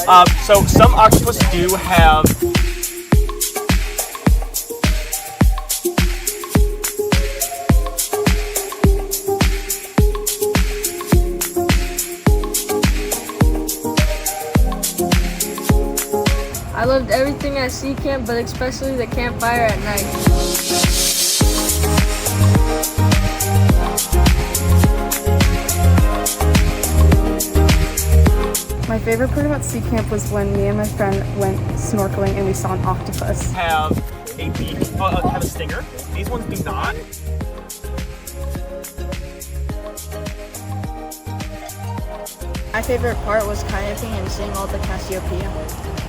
So some octopus do have. I loved everything at sea camp, but especially the campfire at night. My favorite part about sea camp was when me and my friend went snorkeling and we saw an octopus. Have a beak, have a stinger. These ones do not. My favorite part was kayaking and seeing all the Cassiopeia.